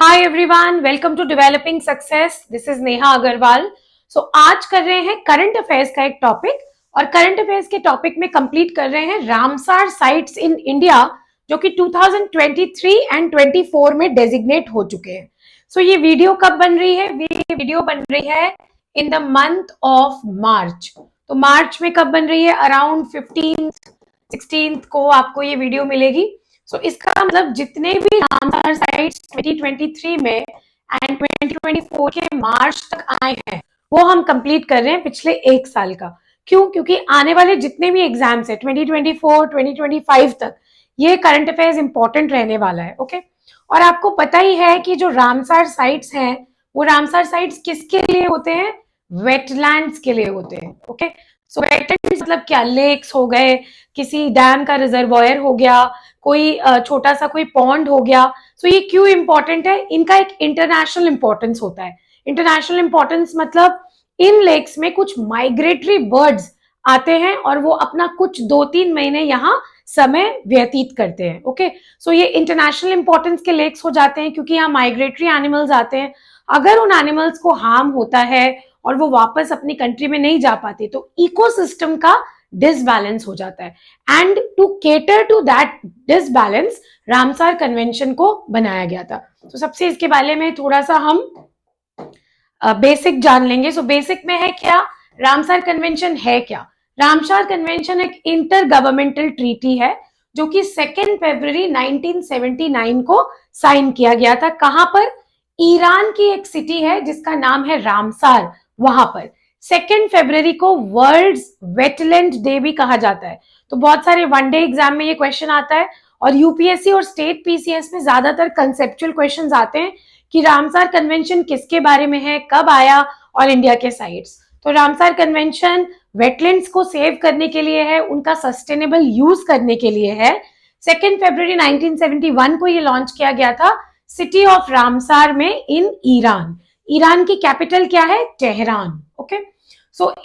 Hi everyone, welcome to developing success. This is Neha Agrawal. आज कर रहे हैं करंट अफेयर्स का एक टॉपिक, और करंट अफेयर्स के टॉपिक में कंप्लीट कर रहे हैं रामसार साइट्स इन इंडिया, जो कि 2023 एंड 24 में डेजिग्नेट हो चुके हैं। ये वीडियो कब बन रही है? ये वीडियो बन रही है in the month of March. तो मार्च में कब बन रही है? अराउंड 15th 16th को आपको ये वीडियो मिलेगी। इसका मतलब जितने भी रामसार साइट्स 2023 में एंड 2024 के मार्च तक आए हैं वो हम कंप्लीट कर रहे हैं पिछले एक साल का। क्यों? क्योंकि आने वाले जितने भी एग्जाम्स है 2024 2025 तक ये करंट अफेयर्स इंपॉर्टेंट रहने वाला है। ओके, और आपको पता ही है कि जो रामसार साइट्स हैं वो रामसार साइट्स किसके लिए होते हैं? वेटलैंड्स के लिए होते हैं। ओके, वेटलैंड्स मतलब क्या? लेक्स हो गए, किसी डैम का रिजर्वॉयर हो गया, कोई छोटा सा कोई पॉन्ड हो गया। ये क्यों इंपॉर्टेंट है? इनका एक इंटरनेशनल इंपॉर्टेंस होता है। इंटरनेशनल इंपॉर्टेंस मतलब इन लेक्स में कुछ माइग्रेटरी बर्ड्स आते हैं और वो अपना कुछ 2-3 महीने यहाँ समय व्यतीत करते हैं। ओके, ये इंटरनेशनल इंपॉर्टेंस के लेक्स हो जाते हैं क्योंकि यहाँ माइग्रेटरी एनिमल्स आते हैं। अगर उन एनिमल्स को हार्म होता है और वो वापस अपनी कंट्री में नहीं जा पाते तो इकोसिस्टम का डिसबैलेंस हो जाता है। And to cater to that disbalance Ramsar convention को बनाया गया था। सबसे इसके बारे में थोड़ा सा हम बेसिक जान लेंगे। बेसिक में है क्या? रामसार कन्वेंशन है क्या? रामसार कन्वेंशन एक इंटर गवर्नमेंटल ट्रीटी है जो कि 2 फरवरी 1979 को साइन किया गया था। कहां पर? ईरान की एक सिटी है जिसका नाम है रामसार, वहां पर 2 फरवरी को वर्ल्ड वेटलैंड डे भी कहा जाता है। तो बहुत सारे वनडे एग्जाम में ये क्वेश्चन आता है और यूपीएससी और स्टेट पीसीएस में ज्यादातर कंसेप्चुअल क्वेश्चंस आते हैं कि रामसार कन्वेंशन किसके बारे में है, कब आया और इंडिया के साइट्स। तो रामसार कन्वेंशन वेटलैंड्स को सेव करने के लिए है, उनका सस्टेनेबल यूज करने के लिए है। 2 फरवरी 1971 को ये लॉन्च किया गया था सिटी ऑफ रामसार में इन ईरान। ईरान की कैपिटल क्या है? तेहरान। ओके,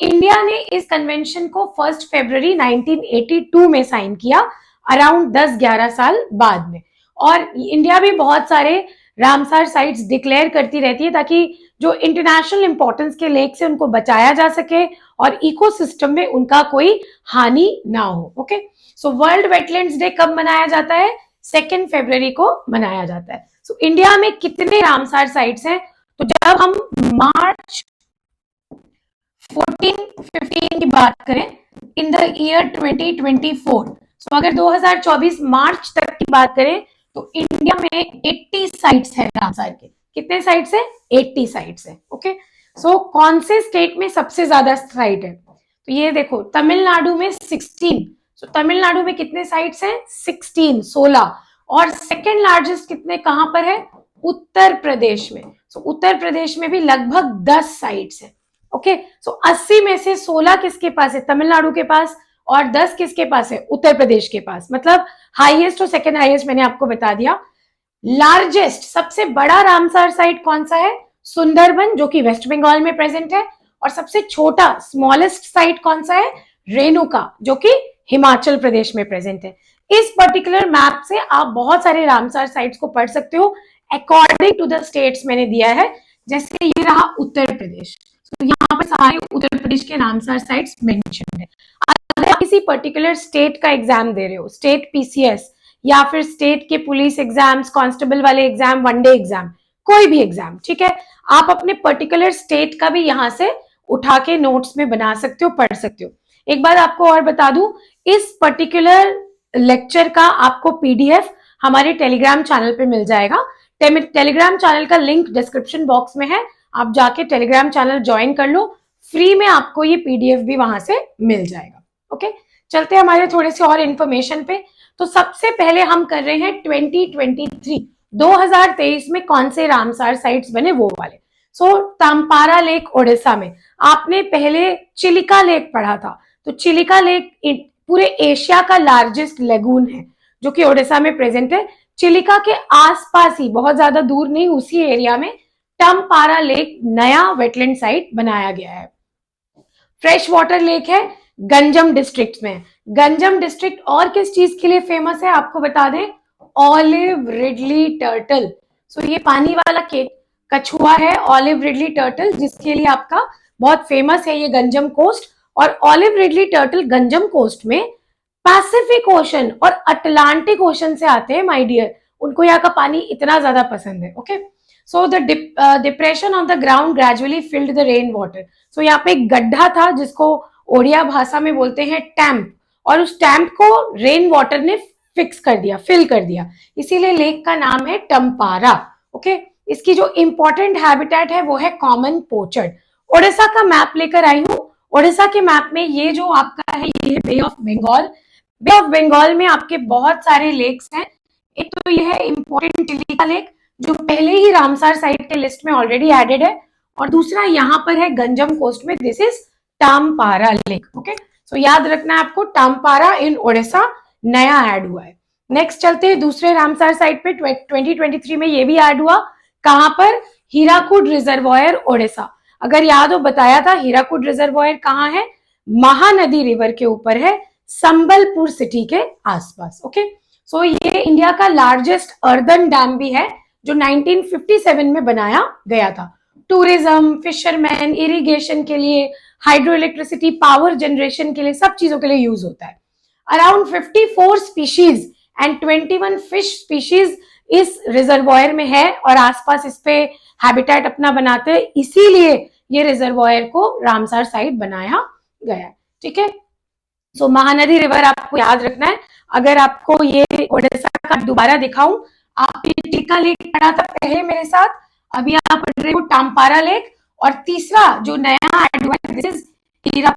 इंडिया ने इस कन्वेंशन को 1 फरवरी 1982 में साइन किया, अराउंड 10-11 साल बाद में। और इंडिया भी बहुत सारे रामसार साइट्स डिक्लेयर करती रहती है ताकि जो इंटरनेशनल इंपॉर्टेंस के लेक से उनको बचाया जा सके और इकोसिस्टम में उनका कोई हानि ना हो। ओके, वर्ल्ड वेटलैंड्स डे कब मनाया जाता है? 2 फरवरी को मनाया जाता है। इंडिया में कितने रामसार साइट्स हैं? तो जब हम मार्च 14-15 की बात करें इन द ईयर 2024, अगर 2024 मार्च तक की बात करें तो इंडिया में 80 साइट्स है रामसार के। कितने साइट्स है? 80 साइट्स है। ओके, कौन से स्टेट में सबसे ज्यादा साइट है? तो ये देखो, तमिलनाडु में 16। तमिलनाडु में कितने साइट्स हैं? 16। और सेकेंड लार्जेस्ट कितने कहां पर है? उत्तर प्रदेश में। उत्तर प्रदेश में भी लगभग 10 साइट्स है। ओके, 80 में से 16 किसके पास है? तमिलनाडु के पास, और 10 किसके पास है? उत्तर प्रदेश के पास। मतलब हाईएस्ट और सेकंड हाईएस्ट मैंने आपको बता दिया। लार्जेस्ट, सबसे बड़ा रामसार साइट कौन सा है? सुंदरबन, जो कि वेस्ट बंगाल में प्रेजेंट है। और सबसे छोटा स्मॉलेस्ट साइट कौन सा है? रेणुका, जो कि हिमाचल प्रदेश में प्रेजेंट है। इस पर्टिकुलर मैप से आप बहुत सारे रामसार साइट्स को पढ़ सकते हो अकॉर्डिंग टू द स्टेट्स मैंने दिया है। जैसे ये रहा उत्तर प्रदेश, तो यहाँ पर सारे उत्तर प्रदेश के रामसार साइट्स मेंशन है। अगर आप किसी पर्टिकुलर स्टेट का एग्जाम दे रहे हो, स्टेट पीसीएस या फिर स्टेट के पुलिस एग्जाम्स, कांस्टेबल वाले एग्जाम, वनडे एग्जाम, कोई भी एग्जाम, ठीक है, आप अपने पर्टिकुलर स्टेट का भी यहाँ से उठा के नोट्स में बना सकते हो, पढ़ सकते हो। एक बात आपको और बता दूं, इस पर्टिकुलर लेक्चर का आपको पीडीएफ हमारे टेलीग्राम चैनल पे मिल जाएगा। टेलीग्राम चैनल का लिंक डिस्क्रिप्शन बॉक्स में है, आप जाके टेलीग्राम चैनल ज्वाइन कर लो, फ्री में आपको ये पीडीएफ भी वहां से मिल जाएगा। ओके, चलते हैं हमारे थोड़े से और इन्फॉर्मेशन पे। तो सबसे पहले हम कर रहे हैं 2023 में कौन से रामसार साइट्स बने वो वाले। तामपारा लेक ओडिशा में। आपने पहले चिलिका लेक पढ़ा था, तो चिलिका लेक पूरे एशिया का लार्जेस्ट लेगून है जो कि ओडिशा में प्रेजेंट है। चिलिका के आसपास ही, बहुत ज्यादा दूर नहीं, उसी एरिया में टमपारा लेक नया वेटलैंड साइट बनाया गया है। फ्रेश वाटर लेक है, गंजम डिस्ट्रिक्ट में। गंजम डिस्ट्रिक्ट और किस चीज के लिए फेमस है आपको बता दें? Olive ridley turtle. सो ये पानी वाला कछुआ है ऑलिव रिडली टर्टल, जिसके लिए आपका बहुत फेमस है ये गंजम कोस्ट। और olive ridley turtle Ganjam coast में पैसिफिक ओशन और अटलांटिक ओशन से आते हैं माय डियर, उनको यहाँ का पानी इतना ज्यादा पसंद है। Okay, so the depression on the ground gradually filled the rain water. So यहाँ पे एक गड्ढा था जिसको ओडिया भाषा में बोलते हैं टैंप, और उस टैंप को रेन वाटर ने फिक्स कर दिया, फिल कर दिया, इसीलिए लेक का नाम है टम्पारा। ओके, इसकी जो इंपॉर्टेंट हैबिटेट है वो है कॉमन पोचर्ड। ओडिशा का मैप लेकर आई हूँ। ओडिशा के मैप में ये जो आपका है ये bay of Bengal. Bay of Bengal में आपके बहुत सारे लेक्स हैं। एक तो ये है इंपॉर्टेंट चिलिका लेक, जो पहले ही रामसार साइट के लिस्ट में ऑलरेडी एडेड है, और दूसरा यहाँ पर है गंजम कोस्ट में, दिस इज टामपारा लेक। ओके, सो याद रखना है आपको, टामपारा इन ओडिशा नया ऐड हुआ है। नेक्स्ट चलते हैं दूसरे रामसार साइट पे। 2023 में ये भी ऐड हुआ, कहां पर? हीराकुड रिजर्वायर ओडिशा। अगर याद हो बताया था, हीराकुड रिजर्वायर कहाँ है? महानदी रिवर के ऊपर है, संबलपुर सिटी के आसपास। ओके, सो ये इंडिया का लार्जेस्ट अर्दन डैम भी है, जो 1957 में बनाया गया था। टूरिज्म, फिशरमैन, इरिगेशन के लिए, हाइड्रो इलेक्ट्रिसिटी, पावर जनरेशन के लिए, सब चीजों के लिए यूज होता है। Around 54 species and 21 fish species इस रिजर्वायर में है, और आसपास इस पे हैबिटेट अपना बनाते हैं, इसीलिए ये रिजर्वायर को रामसार साइट बनाया गया है। ठीक है, सो महानदी रिवर आपको याद रखना है। अगर आपको ये ओडिशा का दोबारा दिखाऊं, आपने टिका लेक पढ़ा था पहले मेरे साथ, अभी आप पढ़ रहे हो टामपारा लेक, और तीसरा जो नया ऐड हुआ है दिस इज हीरा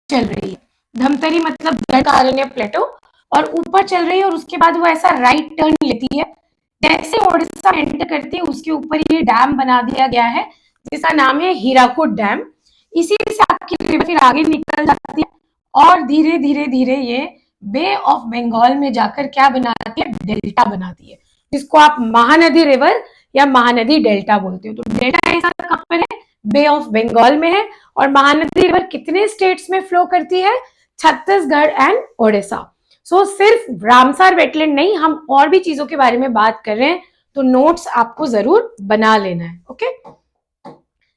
चल रही है। धमतरी मतलब दंडकारण्य प्लेटो, और ऊपर चल रही है, और उसके बाद वो ऐसा राइट टर्न लेती है। जैसे ओडिशा एंटर करती है उसके ऊपर ये डैम बना दिया गया है, जिसका नाम है हीराकुड डैम। इसी से आपकी रिवर फिर आगे निकल जाती है, और धीरे धीरे धीरे ये बे ऑफ बंगाल में जाकर क्या बनाती है? डेल्टा बनाती है, जिसको आप महानदी रिवर या महानदी डेल्टा बोलते हो। तो डेल्टा ऐसा कहां पर है? बे ऑफ बंगाल में है। और महानदी रिवर कितने स्टेट्स में फ्लो करती है? छत्तीसगढ़ एंड ओडिशा। सो सिर्फ रामसार वेटलैंड नहीं, हम और भी चीजों के बारे में बात कर रहे हैं, तो नोट्स आपको जरूर बना लेना है। ओके,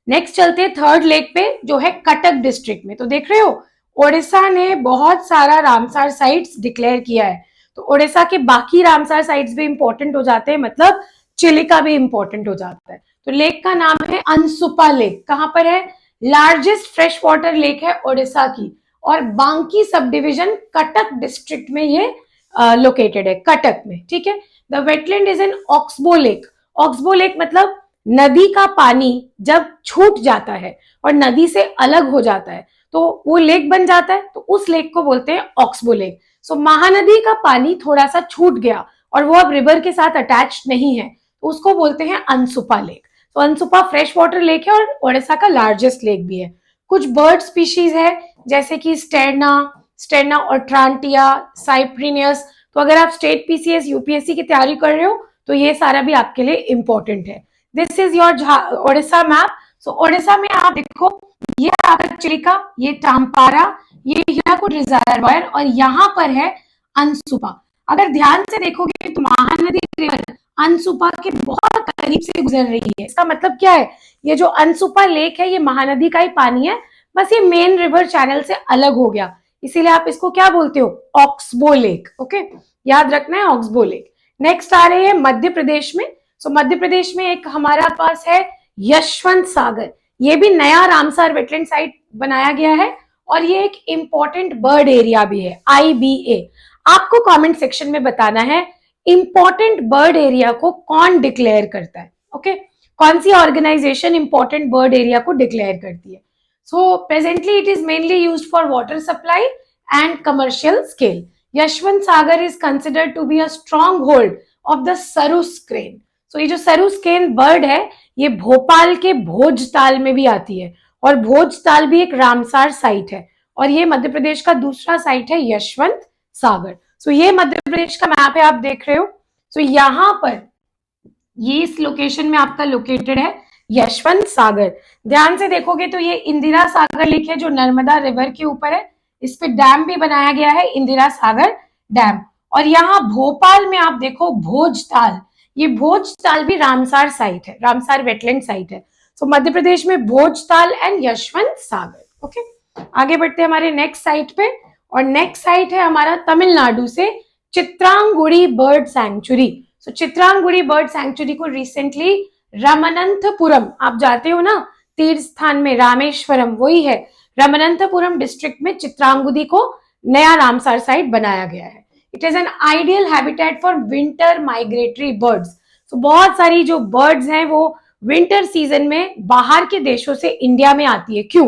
नेक्स्ट चलते हैं थर्ड लेक पे, जो है कटक डिस्ट्रिक्ट में। तो देख रहे हो, ओडिशा ने बहुत सारा रामसार साइट्स डिक्लेयर किया है, तो ओडिशा के बाकी रामसार साइट्स भी इंपॉर्टेंट हो जाते हैं, मतलब चिलिका भी इंपॉर्टेंट हो जाता है। तो लेक का नाम है अनसुपा लेक। कहां पर है? लार्जेस्ट फ्रेश वाटर लेक है ओडिशा की, और बांकी सब डिविजन कटक डिस्ट्रिक्ट में ये लोकेटेड है, कटक में। ठीक है, the wetland is an oxbow lake. Oxbow lake मतलब नदी का पानी जब छूट जाता है और नदी से अलग हो जाता है तो वो लेक बन जाता है, तो उस लेक को बोलते हैं ऑक्सबो लेक। सो महानदी का पानी थोड़ा सा छूट गया और वो अब रिवर के साथ अटैच नहीं है, तो उसको बोलते हैं अनसुपा लेक। तो अनसुपा फ्रेश वाटर लेक है और ओडिशा का लार्जेस्ट लेक भी है। कुछ बर्ड स्पीशीज है, जैसे कि स्टेरना ऑर्ट्रांटिया, साइप्रिनियस। तो अगर आप स्टेट पीसीएस यूपीएससी की तैयारी कर रहे हो तो ये सारा भी आपके लिए इंपॉर्टेंट है। This is your Odisha map. So Odisha में आप देखो, ये आपका चिलिका, ये टामपारा, ये हीराकुड रिजर्वायर, और यहाँ पर है अनसुपा। अगर ध्यान से देखोगे तो महानदी रिवर अनसुपा के बहुत करीब से गुजर रही है। इसका मतलब क्या है? ये जो अनसुपा लेक है ये महानदी का ही पानी है, बस ये मेन रिवर चैनल से अलग हो गया, इसीलिए आप इसको क्या बोलते हो? Oxbow lake. ओके, याद रखना है ऑक्सबो लेक। नेक्स्ट आ रहे हैं मध्य प्रदेश में। सो मध्य प्रदेश में एक हमारा पास है यशवंत सागर। ये भी नया रामसार वेटलैंड साइट बनाया गया है, और ये एक इंपॉर्टेंट बर्ड एरिया भी है, आईबीए। आपको कमेंट सेक्शन में बताना है इंपॉर्टेंट बर्ड एरिया को कौन डिक्लेयर करता है। ओके, कौन सी ऑर्गेनाइजेशन इंपॉर्टेंट बर्ड एरिया को डिक्लेयर करती है? So presently it is mainly used for water supply and commercial scale. Yashwant Sagar is considered to be a stronghold of the sarus crane. So ये जो सरुस crane bird है ये भोपाल के भोजताल में भी आती है, और भोजताल भी एक रामसार साइट है, और ये मध्य प्रदेश का दूसरा साइट है यशवंत सागर। सो ये मध्य प्रदेश का मैप है, आप देख रहे हो। सो यहाँ पर ये इस लोकेशन में आपका लोकेटेड है, यशवंत सागर। ध्यान से देखोगे तो ये इंदिरा सागर लेक है जो नर्मदा रिवर के ऊपर है, इस पे डैम भी बनाया गया है, इंदिरा सागर डैम। और यहाँ भोपाल में आप देखो भोजताल, ये भोजताल भी रामसार साइट है, रामसार वेटलैंड साइट है। सो मध्य प्रदेश में Bhojtal and Yashwant Sagar. Okay, आगे बढ़ते हैं हमारे नेक्स्ट साइट पे, और नेक्स्ट साइट है हमारा तमिलनाडु से चित्रांगुड़ी बर्ड सैंक्चुरी। सो चित्रांगुड़ी बर्ड सैंक्चुरी को रिसेंटली रामानंथपुरम, आप जाते हो ना तीर्थ स्थान में रामेश्वरम, वही है रामानंथपुरम डिस्ट्रिक्ट में चित्रांगुदी को नया रामसार साइट बनाया गया है। It is an ideal habitat for winter migratory birds. तो बहुत सारी जो बर्ड्स हैं वो विंटर सीजन में बाहर के देशों से इंडिया में आती है। क्यों?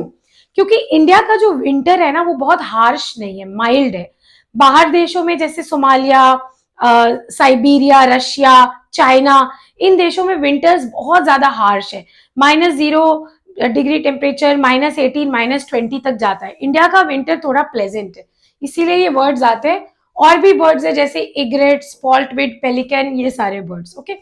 क्योंकि इंडिया का जो विंटर है ना वो बहुत हार्श नहीं है, माइल्ड है। बाहर देशों में जैसे सोमालिया, साइबेरिया, रशिया, चाइना, इन देशों में विंटर्स बहुत ज्यादा हार्श है, -0 डिग्री टेम्परेचर, -18, -20 तक जाता है। इंडिया का विंटर थोड़ा प्लेजेंट है, इसीलिए ये बर्ड्स आते हैं। और भी बर्ड्स है जैसे इग्रेट, स्पॉल्टविड, पेलिकन, ये सारे बर्ड्स। ओके,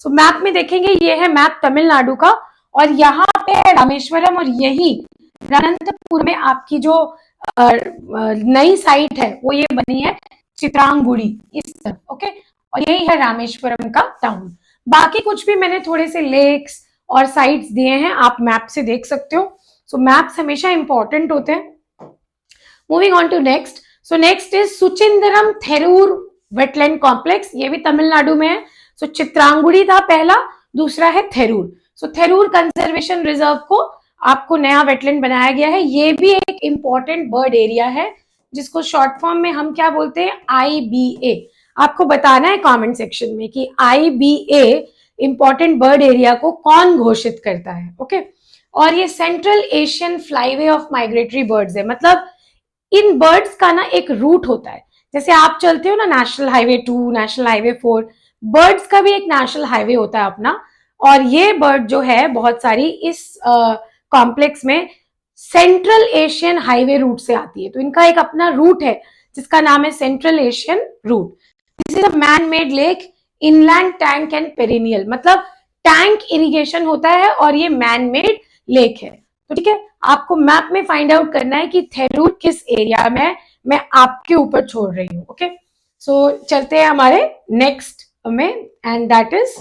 सो मैप में देखेंगे, ये है मैप तमिलनाडु का, और यहाँ पे है रामेश्वरम, और यही रामानंतपुर में आपकी जो नई साइट है वो ये बनी है चित्रांगुड़ी, इस तरफ। ओके, और यही है रामेश्वरम का टाउन। बाकी कुछ भी मैंने थोड़े से लेक्स और साइट्स दिए हैं, आप मैप से देख सकते हो। सो मैप्स हमेशा इंपॉर्टेंट होते हैं। Moving on to next, so next is Suchindram Theroor wetland complex, ये भी तमिलनाडु में है। सो चित्रांगुड़ी था पहला, दूसरा है थेरूर। सो थेरूर कंजर्वेशन रिजर्व को आपको नया वेटलैंड बनाया गया है। ये भी एक इंपॉर्टेंट बर्ड एरिया है जिसको शॉर्ट फॉर्म में हम क्या बोलते हैं, IBA। आपको बताना है कमेंट सेक्शन में कि IBA इंपॉर्टेंट बर्ड एरिया को कौन घोषित करता है। ओके, और ये central Asian flyway of migratory birds है, मतलब इन बर्ड्स का ना एक रूट होता है। जैसे आप चलते हो ना national highway 2, national highway 4, birds का भी एक नेशनल हाईवे होता है अपना। और ये बर्ड जो है बहुत सारी इस कॉम्प्लेक्स में सेंट्रल एशियन हाईवे रूट से आती है, तो इनका एक अपना रूट है जिसका नाम है central Asian route. This is a man made lake, inland tank and perennial, मतलब टैंक इरिगेशन होता है और ये मैन मेड लेक है। तो ठीक है, आपको मैप में फाइंड आउट करना है कि थेरूर किस एरिया में है, मैं आपके ऊपर छोड़ रही हूँ। ओके, सो चलते हैं हमारे नेक्स्ट में, and that is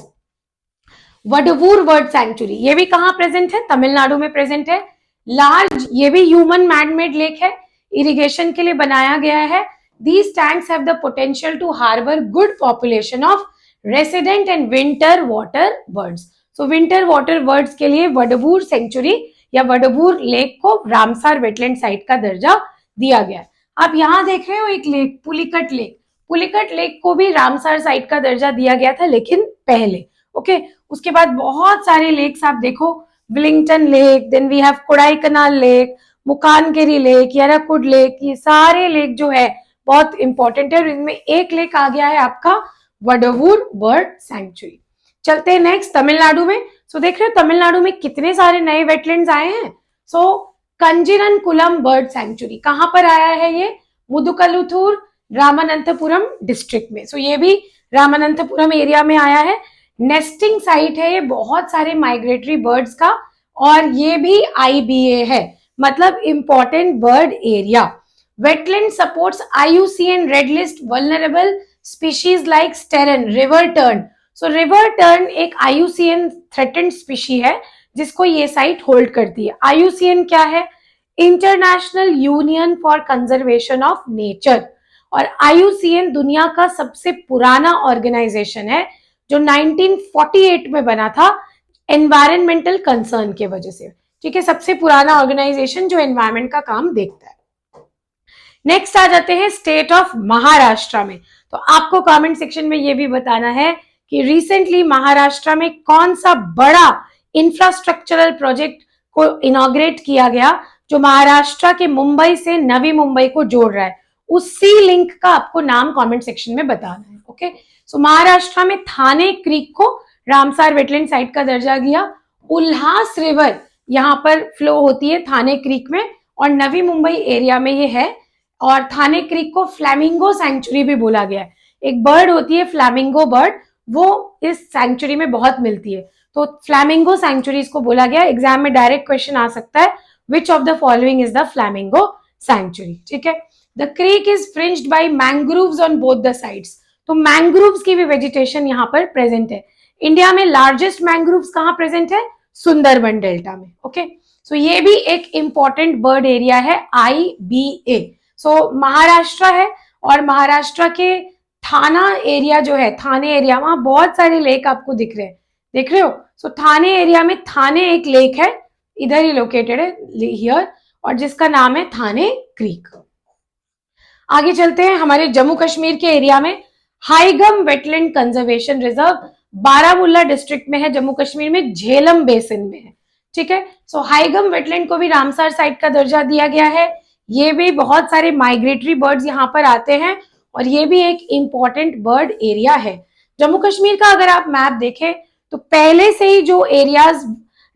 Vaduvoor bird sanctuary. ये भी कहाँ प्रेजेंट है, तमिलनाडु में प्रेजेंट है। लार्ज, ये भी ह्यूमन मैन मेड लेक है, इरिगेशन के लिए बनाया गया है। These tanks have the potential to harbor good population of resident and winter water birds. So winter water birds के लिए वडवूर सेंचुरी या वडवूर लेक को रामसार वेटलैंड साइट का दर्जा दिया गया है। आप यहाँ देख रहे हो एक lake, Pulicat lake. Pulicat lake को भी रामसार साइट का दर्जा दिया गया था, लेकिन पहले। ओके, उसके बाद बहुत सारे लेक्स आप देखो, Wellington lake, then we have Kodaikanal lake, मुकानकेरी लेक, याराकुड लेक, ये सारे लेक जो है बहुत इंपॉर्टेंट है। और इनमें एक लेक आ गया है आपका वडवूर बर्ड सैंक्चुरी। चलते हैं नेक्स्ट तमिलनाडु में। सो देख रहे हो तमिलनाडु में कितने सारे नए वेटलैंड्स आए हैं। सो कंजीरन कुलम बर्ड सैंक्चुरी कहां पर आया है, ये मुदुकलुथुर रामानंथपुरम डिस्ट्रिक्ट में। सो ये भी रामानंथपुरम एरिया में आया है। नेस्टिंग साइट है ये बहुत सारे माइग्रेटरी बर्ड्स का, और ये भी IBA है, मतलब important bird area. Wetland supports IUCN Red List vulnerable species like Steran, river tern. So river tern एक IUCN threatened species है जिसको ये साइट होल्ड करती है। IUCN क्या है, international union for conservation of nature, और IUCN दुनिया का सबसे पुराना ऑर्गेनाइजेशन है जो 1948 में बना था एनवायरमेंटल कंसर्न के वजह से। ठीक है, सबसे पुराना ऑर्गेनाइजेशन जो एनवायरमेंट का काम देखता है। नेक्स्ट आ जाते हैं स्टेट ऑफ महाराष्ट्र में। तो आपको कमेंट सेक्शन में ये भी बताना है कि रिसेंटली महाराष्ट्र में कौन सा बड़ा इंफ्रास्ट्रक्चरल प्रोजेक्ट को इनॉग्रेट किया गया जो महाराष्ट्र के मुंबई से नवी मुंबई को जोड़ रहा है। उसी लिंक का आपको नाम कमेंट सेक्शन में बताना है। ओके, सो महाराष्ट्र में थाने क्रीक को रामसार वेटलैंड साइट का दर्जा दिया। उल्हास रिवर यहाँ पर फ्लो होती है थाने क्रीक में, और नवी मुंबई एरिया में ये है। और थाने क्रीक को फ्लैमिंगो सैंक्चुरी भी बोला गया है। एक बर्ड होती है फ्लैमिंगो बर्ड, वो इस सैंक्चुरी में बहुत मिलती है। तो फ्लैमिंगो सैंक्चुरी इसको बोला गया। एग्जाम में डायरेक्ट क्वेश्चन आ सकता है, which of the following is the flamingo sanctuary. ठीक है। The creek is fringed by mangroves on both the sides. तो मैंग्रोव्स की भी वेजिटेशन यहाँ पर प्रेजेंट है। इंडिया में लार्जेस्ट मैंग्रोव्स कहाँ प्रेजेंट है? सुंदरबन डेल्टा में। ओके, सो ये भी एक इंपॉर्टेंट बर्ड एरिया है, IBA। सो महाराष्ट्र है, और महाराष्ट्र के थाना एरिया जो है, थाने एरिया, वहां बहुत सारे लेक आपको दिख रहे हैं, देख रहे हो? सो थाने एरिया में थाने एक लेक है, इधर ही लोकेटेड है हियर, और जिसका नाम है थाने क्रीक। आगे चलते हैं, हमारे जम्मू कश्मीर के एरिया में Hygam wetland conservation reserve Baramulla district में है, जम्मू कश्मीर में झेलम बेसिन में है। ठीक है। सो हाईगम वेटलैंड को भी रामसार साइट का दर्जा दिया गया है। ये भी बहुत सारे माइग्रेटरी बर्ड्स यहाँ पर आते हैं, और ये भी एक इंपॉर्टेंट बर्ड एरिया है। जम्मू कश्मीर का अगर आप मैप देखें तो पहले से ही जो एरियाज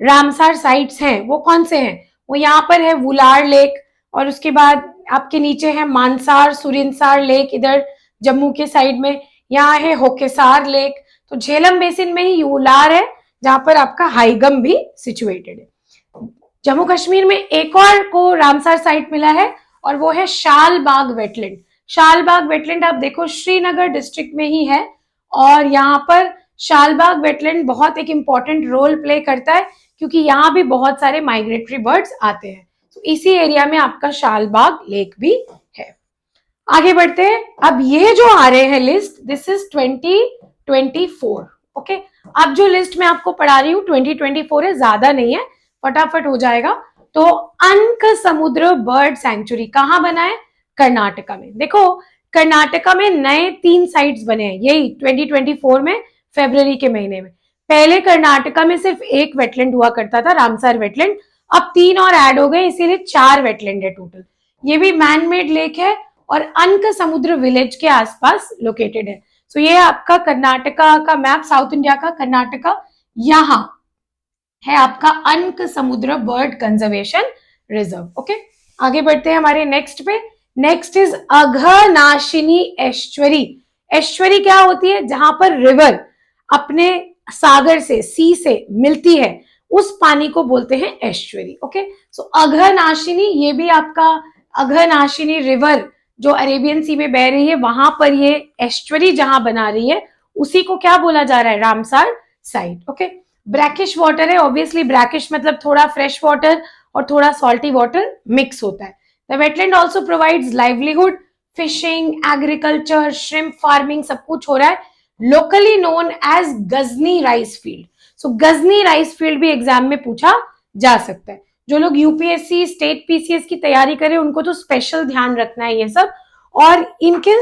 रामसार साइट्स हैं वो कौन से हैं? वो यहाँ पर है वुलार लेक, और उसके बाद आपके नीचे है मानसार सुरिनसार लेक, इधर जम्मू के साइड में। यहाँ है होकेसार लेक। तो झेलम बेसिन में ही वुलार है, जहां पर आपका हाईगम भी सिचुएटेड है। जम्मू कश्मीर में एक और को रामसार साइट मिला है, और वो है शालबाग वेटलैंड। शालबाग वेटलैंड आप देखो श्रीनगर डिस्ट्रिक्ट में ही है, और यहाँ पर शालबाग वेटलैंड बहुत एक इंपॉर्टेंट रोल प्ले करता है, क्योंकि यहाँ भी बहुत सारे माइग्रेटरी बर्ड्स आते हैं। तो इसी एरिया में आपका शालबाग लेक भी है। आगे बढ़ते हैं। अब ये जो आ रहे हैं लिस्ट, दिस इज 2024। ओके, अब जो लिस्ट मैं आपको पढ़ा रही हूँ 2024 है, ज्यादा नहीं है, फटाफट हो जाएगा। तो अनक समुद्र बर्ड सैंक्चुरी कहाँ बना है? कर्नाटका में। देखो कर्नाटका में नए 3 साइट्स बने हैं, यही 2024 में फरवरी के महीने में। पहले कर्नाटका में सिर्फ एक वेटलैंड हुआ करता था, रामसार वेटलैंड, अब 3 और ऐड हो गए, इसीलिए 4 वेटलैंड है टोटल। ये भी मैनमेड लेक है, और अनक समुद्र विलेज के आसपास लोकेटेड है। सो ये आपका कर्नाटका का मैप, साउथ इंडिया का कर्नाटका, यहां है आपका अनक समुद्र बर्ड कंजर्वेशन रिजर्व। ओके, आगे बढ़ते हैं हमारे नेक्स्ट पे। Next is Aghanashini estuary. Estuary क्या होती है? जहां पर रिवर अपने सागर से, सी से मिलती है, उस पानी को बोलते हैं एस्चुरी। ओके, सो अघनाशिनी, ये भी आपका अघनाशिनी रिवर जो अरेबियन सी में बह रही है, वहां पर ये एस्चुरी जहां बना रही है, उसी को क्या बोला जा रहा है? Ramsar site. Okay, brackish water है, ऑब्वियसली ब्रैकिश मतलब थोड़ा फ्रेश वाटर और थोड़ा सॉल्टी वाटर मिक्स होता है। The wetland also provides livelihood, fishing, agriculture, shrimp farming, सब कुछ हो रहा है। Locally known as Gazni rice field. So Gazni rice field भी एग्जाम में पूछा जा सकता है। जो लोग यूपीएससी, स्टेट पीसीएस की तैयारी करें, उनको तो स्पेशल ध्यान रखना है ये सब। और इनके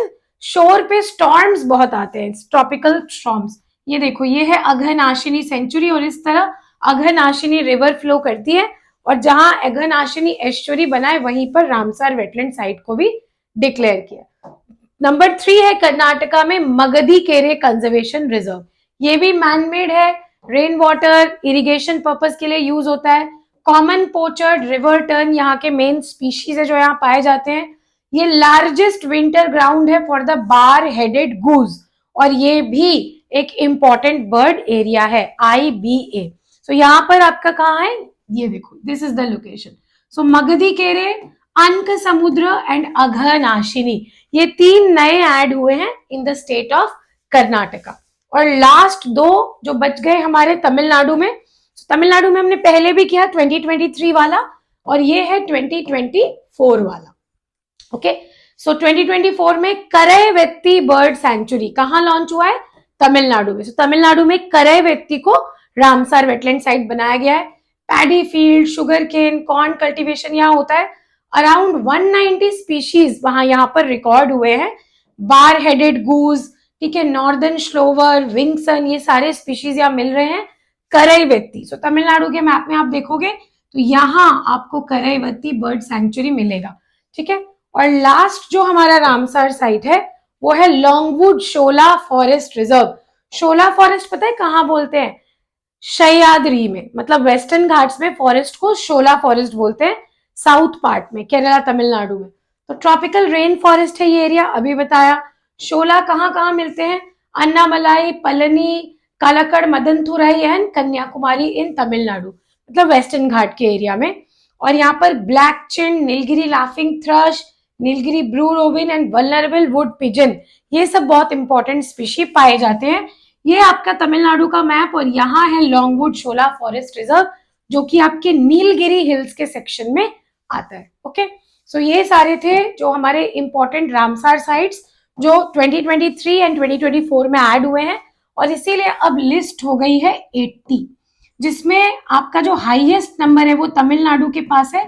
शोर पे स्टॉर्म्स बहुत आते हैं, ट्रॉपिकल स्टॉर्म्स। ये देखो, ये है अघनाशिनी सेंचुरी, और इस तरह अघनाशिनी रिवर फ्लो करती है, और जहां अघनाशिनी एस्चुरी बना है वहीं पर रामसार वेटलैंड साइट को भी डिक्लेयर किया। नंबर 3 है कर्नाटका में मगधी केरे कंजर्वेशन रिजर्व। ये भी मैनमेड है, रेन वाटर इरिगेशन पर्पस के लिए यूज होता है। कॉमन पोचर्ड रिवर टर्न यहाँ के मेन स्पीशीज है जो यहाँ पाए जाते हैं। ये लार्जेस्ट विंटर ग्राउंड है for the bar headed goose, और ये भी एक इंपॉर्टेंट बर्ड एरिया है, IBA। सो यहाँ पर आपका कहाँ है? ये देखो, दिस इज द लोकेशन। सो मगधी केरे, अनक समुद्र एंड अघनाशिनी, ये 3 नए ऐड हुए हैं in the state of Karnataka. और लास्ट 2 जो बच गए हमारे तमिलनाडु में। तमिलनाडु में हमने पहले भी किया 2023 वाला, और ये है 2024 वाला। ओके, सो 2024 में करैवेत्ती बर्ड सैंक्चुरी कहां लॉन्च हुआ है? तमिलनाडु में। तमिलनाडु में करैवेत्ती को रामसार वेटलैंड साइट बनाया गया है। Paddy field, sugar cane, corn cultivation यहाँ होता है। अराउंड 190 स्पीशीज वहां यहाँ पर रिकॉर्ड हुए हैं। बार हेडेड गूज, ठीक है, नॉर्दर्न श्लोवर, विंगसन, ये सारे स्पीशीज यहाँ मिल रहे हैं करैवेत्ती। सो तमिलनाडु के मैप में आप देखोगे तो यहाँ आपको करैवेत्ती बर्ड सैंक्चुरी मिलेगा। ठीक है, और लास्ट जो हमारा रामसार साइट है वो है लॉन्गवुड शोला फॉरेस्ट रिजर्व। शोला फॉरेस्ट पता है कहाँ बोलते हैं? सह्याद्री में, मतलब वेस्टर्न घाट्स में फॉरेस्ट को शोला फॉरेस्ट बोलते हैं, साउथ पार्ट में, केरला तमिलनाडु में। तो ट्रॉपिकल रेन फॉरेस्ट है ये एरिया, अभी बताया। शोला कहाँ कहाँ मिलते हैं? अन्नामलाई, पलनी, कालाकड़, मदनथुराई एंड कन्याकुमारी इन तमिलनाडु, मतलब वेस्टर्न घाट के एरिया में। और यहाँ पर black chin, Nilgiri laughing thrust, Nilgiri blue robin and vulnerable would pigeon, ये सब बहुत इंपॉर्टेंट स्पीशी पाए जाते हैं। ये आपका तमिलनाडु का मैप, और यहाँ है लॉन्गवुड शोला फॉरेस्ट रिजर्व, जो कि आपके नीलगिरी हिल्स के सेक्शन में आता है। ओके, सो ये सारे थे जो हमारे इंपॉर्टेंट रामसार साइट्स जो 2023 एंड 2024 में ऐड हुए हैं, और इसीलिए अब लिस्ट हो गई है 80, जिसमें आपका जो हाईएस्ट नंबर है वो तमिलनाडु के पास है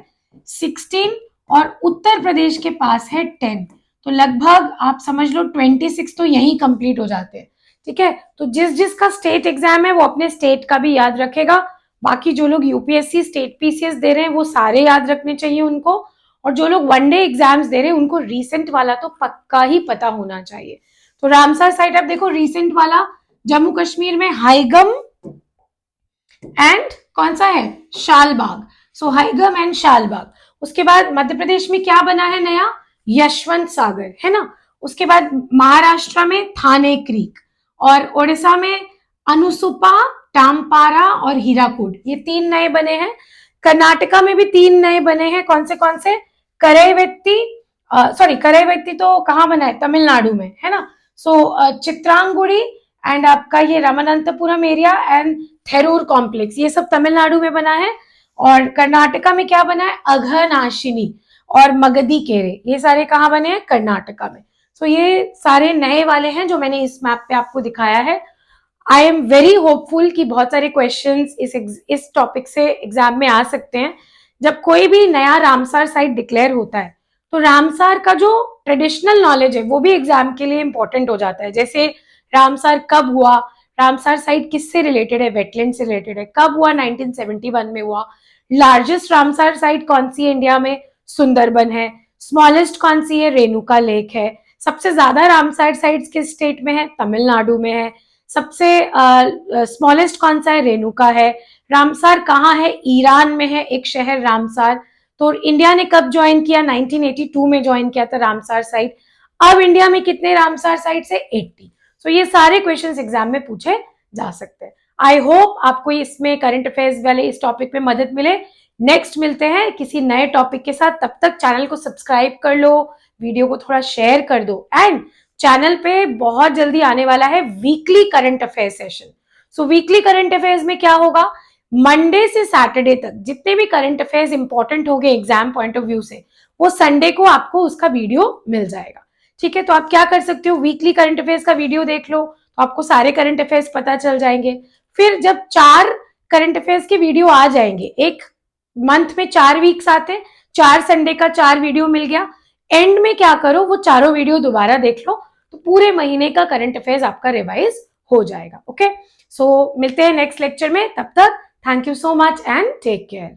16 और उत्तर प्रदेश के पास है 10। तो लगभग आप समझ लो 26 तो यही कंप्लीट हो जाते हैं। ठीक है, तो जिस जिसका स्टेट एग्जाम है वो अपने स्टेट का भी याद रखेगा। बाकी जो लोग यूपीएससी स्टेट पीसीएस दे रहे हैं वो सारे याद रखने चाहिए उनको, और जो लोग वनडे एग्जाम्स दे रहे हैं उनको रीसेंट वाला तो पक्का ही पता होना चाहिए। तो रामसर साइट आप देखो, रीसेंट वाला जम्मू कश्मीर में हाईगम एंड कौन सा है, शालबाग। सो हाईगम एंड शालबाग। उसके बाद मध्य प्रदेश में क्या बना है नया, यशवंत सागर, है ना। उसके बाद महाराष्ट्र में थाने क्रीक, और ओडिशा में अनुसुपा, टामपारा और हीराकुड, ये 3 नए बने हैं। कर्नाटका में भी 3 नए बने हैं। कौन से, करैवेत्ती, करैवेत्ती तो कहाँ बना है, तमिलनाडु में, है ना। सो चित्रांगुड़ी एंड आपका ये रामानंतपुरम एरिया एंड थेरूर कॉम्प्लेक्स, ये सब तमिलनाडु में बना है। और कर्नाटका में क्या बना है, अघनाशिनी और मगधी केरे, ये सारे कहाँ बने हैं, कर्नाटका में। सो ये सारे नए वाले हैं जो मैंने इस मैप पे आपको दिखाया है। आई एम वेरी होपफुल कि बहुत सारे क्वेश्चंस इस टॉपिक से एग्जाम में आ सकते हैं। जब कोई भी नया रामसार साइट डिक्लेयर होता है तो रामसार का जो ट्रेडिशनल नॉलेज है वो भी एग्जाम के लिए इंपॉर्टेंट हो जाता है। जैसे रामसार कब हुआ, रामसार साइट किससे रिलेटेड है, वेटलैंड से रिलेटेड है, कब हुआ, 1971 में हुआ। लार्जेस्ट रामसार साइट कौन सी है इंडिया में, सुंदरबन है। स्मॉलेस्ट कौन सी है, रेणुका लेक है। सबसे ज्यादा रामसार साइट्स किस स्टेट में है, तमिलनाडु में है। सबसे स्मॉलेस्ट कौन सा है, रेणुका है। रामसार कहाँ है, ईरान में है एक शहर रामसार। तो इंडिया ने कब ज्वाइन किया, 1982 में ज्वाइन किया था रामसार साइट। अब इंडिया में कितने रामसार साइट्स है, 80। सो ये सारे क्वेश्चंस एग्जाम में पूछे जा सकते हैं। आई होप आपको इसमें करंट अफेयर्स वाले इस टॉपिक में मदद मिले। नेक्स्ट मिलते हैं किसी नए टॉपिक के साथ, तब तक चैनल को सब्सक्राइब कर लो, वीडियो को थोड़ा शेयर कर दो, एंड चैनल पे बहुत जल्दी आने वाला है वीकली करंट अफेयर सेशन। सो वीकली करंट अफेयर्स में क्या होगा, मंडे से सैटरडे तक जितने भी करंट अफेयर्स इंपॉर्टेंट हो गए एग्जाम पॉइंट ऑफ व्यू से, वो संडे को आपको उसका वीडियो मिल जाएगा। ठीक है, तो आप क्या कर सकते हो, वीकली करंट अफेयर्स का वीडियो देख लो तो आपको सारे करंट अफेयर्स पता चल जाएंगे। फिर जब 4 करंट अफेयर्स के वीडियो आ जाएंगे, एक मंथ में 4 वीक्स आते हैं, 4 संडे का 4 वीडियो मिल गया, एंड में क्या करो, वो चारों वीडियो दोबारा देख लो, तो पूरे महीने का करंट अफेयर्स आपका रिवाइज हो जाएगा। ओके, सो मिलते हैं नेक्स्ट लेक्चर में, तब तक thank you so much and take care.